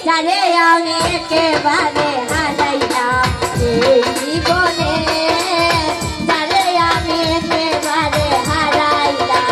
যারে আমি একেবারে হারাইলাম এই জীবনে, যারে আমি একেবারে হারাইলাম।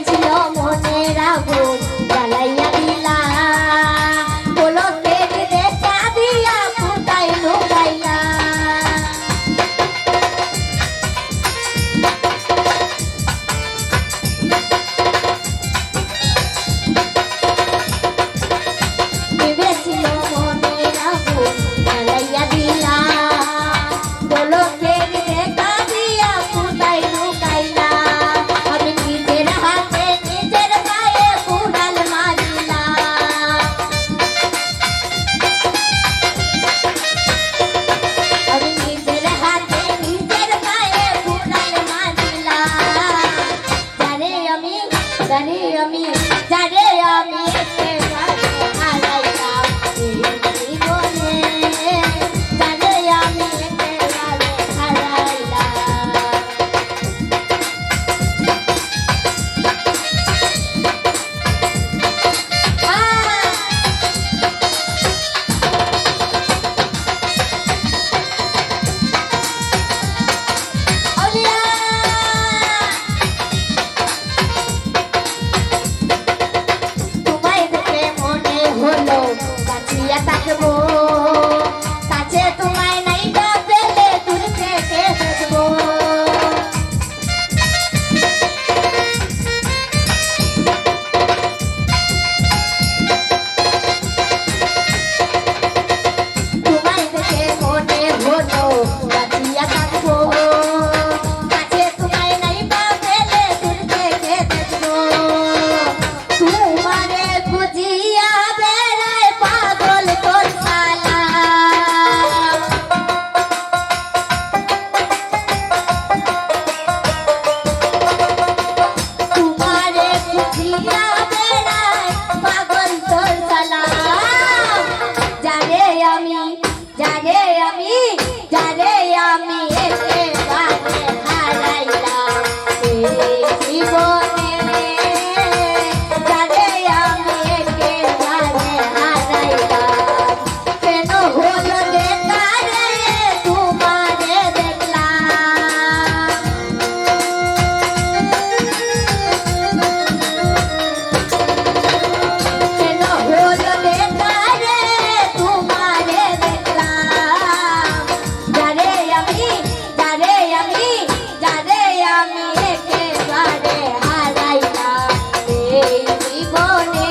ছিল মনের আগুন জ্বালাইয়া দিলা, পলকের দেখা দিয়া কোথায় লুকাইলা। ছিল মনের আগুন জ্বালাইয়া দিলা, পলকের দেখা দিয়া কোথায় লুকাইলা। যারে আমি একেবারে হারাইলাম এই জীবনে, যারে আমি একেবারে হারাইলাম। থাকবো কাছে তোমায় নাই বা পেলে দূর থেকে দেখবো। তোমায় দেখে মনে হলো বাঁচিয়া থাকবো, কাছে তোমায় নাই বা পেলে দূর থেকে দেখবো। তোমারে খুঁজিয়া বেড়ায় পাগল তোর সালা, তোমারে খুঁজিয়া বেড়ায় পাগল তোর সালা। যারে আমি যারে আমি যারে আমি একেবারে হারাইলাম এই জীবনে, যারে আমি একেবারে হারাইলাম। কেন হলো দেখা রে তোমারে দেখলাম, কেন হলো দেখা রে তোমারে দেখলাম। যারে আমি একেবারে হারাইলাম এই জীবনে।